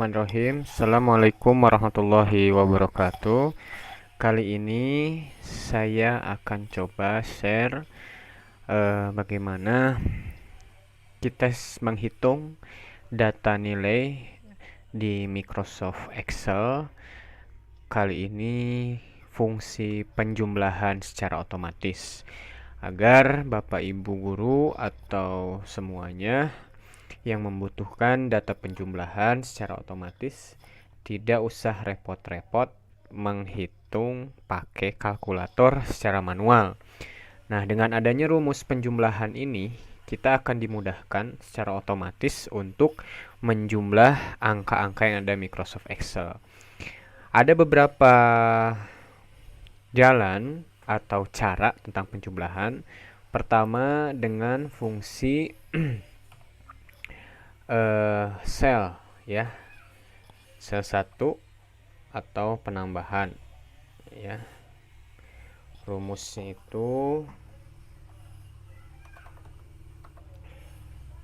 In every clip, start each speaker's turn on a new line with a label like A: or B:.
A: Bismillahirrahmanirrahim. Assalamualaikum warahmatullahi wabarakatuh. Kali ini saya akan coba share bagaimana kita menghitung data nilai di Microsoft Excel. Kali ini fungsi penjumlahan secara otomatis agar Bapak Ibu guru atau semuanya yang membutuhkan data penjumlahan secara otomatis tidak usah repot-repot menghitung pakai kalkulator secara manual. Nah, dengan adanya rumus penjumlahan ini, kita akan dimudahkan secara otomatis untuk menjumlah angka-angka yang ada di Microsoft Excel. Ada beberapa jalan atau cara tentang penjumlahan. Pertama, dengan fungsi sel ya, sel 1 atau penambahan ya. Rumusnya itu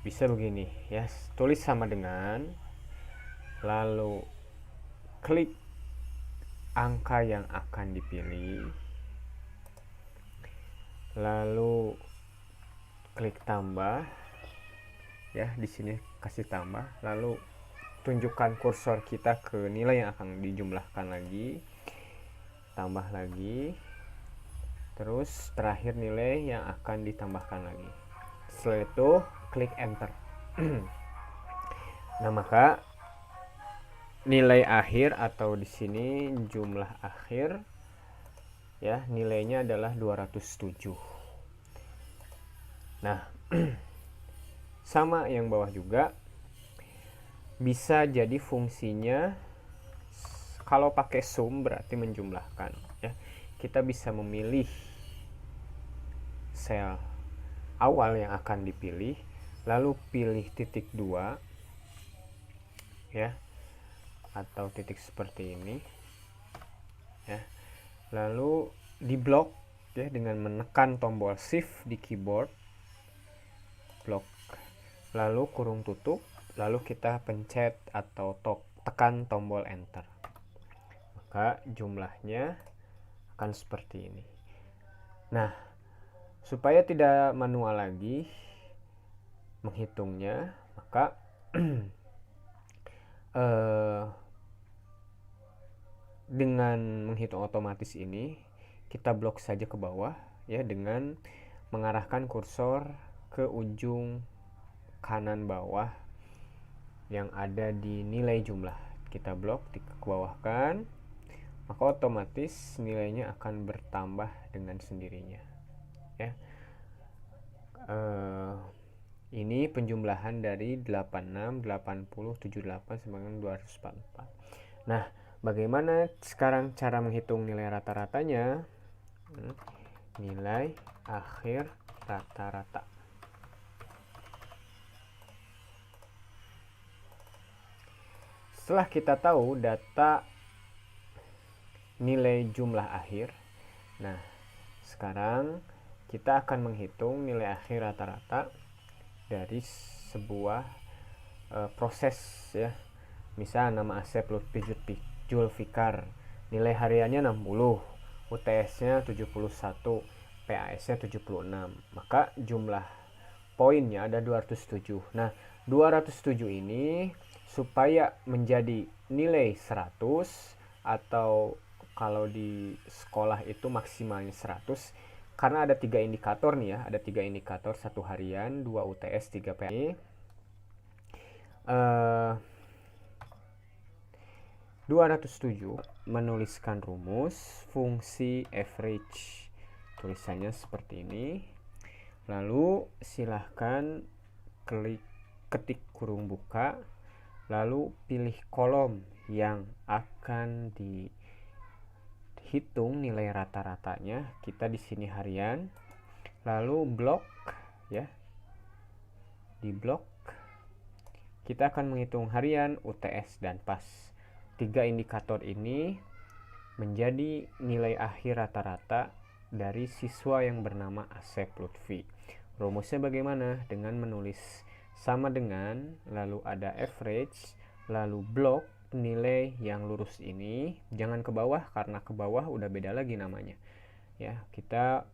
A: bisa begini ya, tulis sama dengan, lalu klik angka yang akan dipilih, lalu klik tambah ya, di sini kasih tambah, lalu tunjukkan kursor kita ke nilai yang akan dijumlahkan lagi, tambah lagi, terus terakhir nilai yang akan ditambahkan lagi. Setelah itu klik enter. Nah, maka nilai akhir atau di sini jumlah akhir ya, nilainya adalah 207. Nah, sama yang bawah juga bisa jadi fungsinya kalau pakai sum berarti menjumlahkan ya. Kita bisa memilih sel awal yang akan dipilih, lalu pilih titik 2 ya, atau titik seperti ini ya, lalu diblok ya dengan menekan tombol shift di keyboard, blok, lalu kurung tutup, lalu kita pencet atau tekan tombol enter, maka jumlahnya akan seperti ini. Nah, supaya tidak manual lagi menghitungnya, maka dengan menghitung otomatis ini kita blok saja ke bawah ya, dengan mengarahkan kursor ke ujung kanan bawah yang ada di nilai jumlah. Kita blok, dikebawahkan, maka otomatis nilainya akan bertambah dengan sendirinya ya. Ini penjumlahan dari 86, 80, 78 sampai dengan 244. Nah, bagaimana sekarang cara menghitung nilai rata-ratanya? Nilai akhir rata-rata. Setelah kita tahu data nilai jumlah akhir, nah sekarang kita akan menghitung nilai akhir rata-rata dari sebuah proses ya. Misal nama Asep Lutfi Julfikar, nilai hariannya 60, UTS-nya 71, PAS-nya 76, maka jumlah poinnya ada 207. Nah, 207 ini supaya menjadi nilai 100, atau kalau di sekolah itu maksimalnya 100, karena ada 3 indikator nih ya, ada 3 indikator, 1 harian, 2 UTS, 3 PAS. 207 menuliskan rumus fungsi average, tulisannya seperti ini, lalu silahkan ketik kurung buka, lalu pilih kolom yang akan dihitung nilai rata-ratanya. Kita di sini harian, lalu blok ya, di blok kita akan menghitung harian, UTS, dan PAS. 3 indikator ini menjadi nilai akhir rata-rata dari siswa yang bernama Asep Lutfi. Rumusnya bagaimana? Dengan menulis sama dengan, lalu ada average, lalu blok nilai yang lurus ini, jangan ke bawah karena ke bawah udah beda lagi namanya. Ya, kita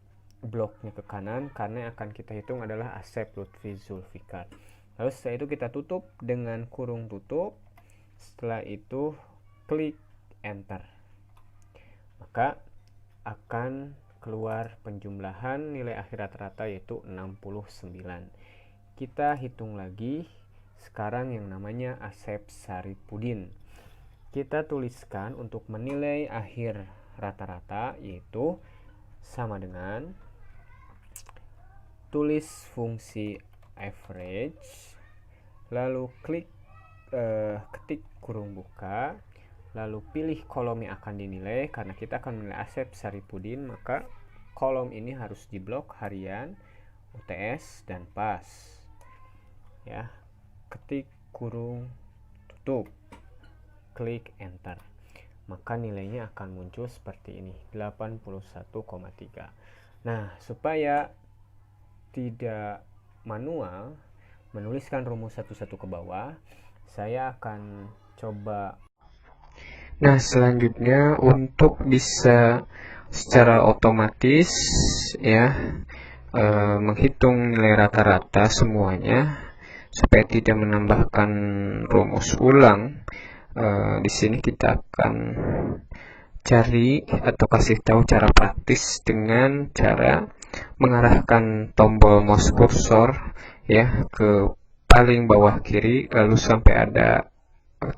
A: bloknya ke kanan karena yang akan kita hitung adalah Asep Lutfi Zulfikar. Lalu setelah itu kita tutup dengan kurung tutup. Setelah itu klik enter. Maka akan keluar penjumlahan nilai akhir rata-rata yaitu 69. Kita hitung lagi sekarang yang namanya Asep Saripudin. Kita tuliskan untuk menilai akhir rata-rata yaitu sama dengan tulis fungsi average, lalu ketik kurung buka, lalu pilih kolom yang akan dinilai. Karena kita akan menilai Asep Saripudin, maka kolom ini harus diblok harian, UTS, dan PAS. Ya, ketik kurung tutup, klik enter, maka nilainya akan muncul seperti ini, 81,3. Nah, supaya tidak manual menuliskan rumus satu-satu ke bawah, saya akan coba. Nah, selanjutnya untuk bisa secara otomatis ya menghitung nilai rata-rata semuanya supaya tidak menambahkan rumus ulang, di sini kita akan cari atau kasih tahu cara praktis dengan cara mengarahkan tombol mouse cursor ya ke paling bawah kiri, lalu sampai ada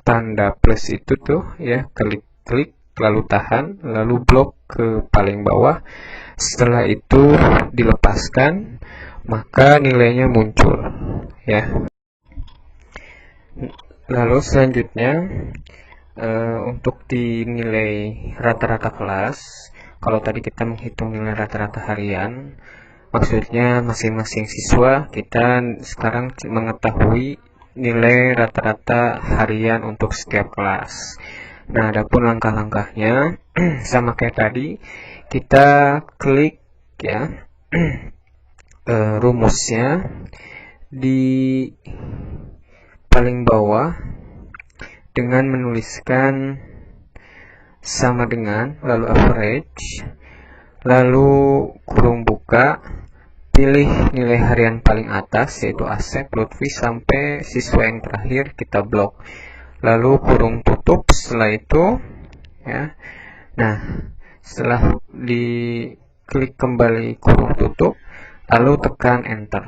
A: tanda plus itu tuh ya, klik lalu tahan, lalu blok ke paling bawah. Setelah itu dilepaskan, maka nilainya muncul ya. Lalu selanjutnya untuk dinilai rata-rata kelas, kalau tadi kita menghitung nilai rata-rata harian, maksudnya masing-masing siswa, kita sekarang mengetahui nilai rata-rata harian untuk setiap kelas. Nah, adapun langkah-langkahnya sama kayak tadi, kita klik ya rumusnya di paling bawah dengan menuliskan sama dengan, lalu average, lalu kurung buka, pilih nilai harian paling atas yaitu Asep Lutfi sampai siswa yang terakhir kita blok, lalu kurung tutup. Setelah itu ya, nah setelah diklik kembali kurung tutup lalu tekan enter,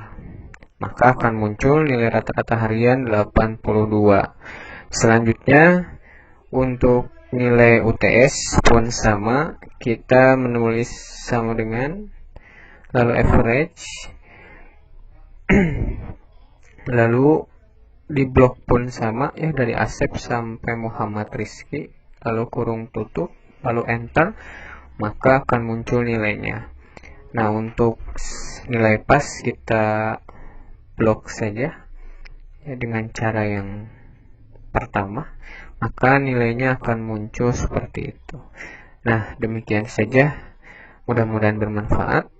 A: maka akan muncul nilai rata-rata harian 82. Selanjutnya untuk nilai UTS pun sama, kita menulis sama dengan, lalu average, lalu di blok pun sama ya, dari Asep sampai Muhammad Rizky, lalu kurung tutup, lalu enter, maka akan muncul nilainya. Nah, untuk nilai pas kita blok saja ya dengan cara yang pertama, maka nilainya akan muncul seperti itu. Nah, demikian saja, mudah-mudahan bermanfaat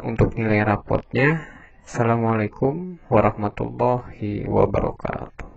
A: untuk nilai rapotnya. Assalamualaikum warahmatullahi wabarakatuh.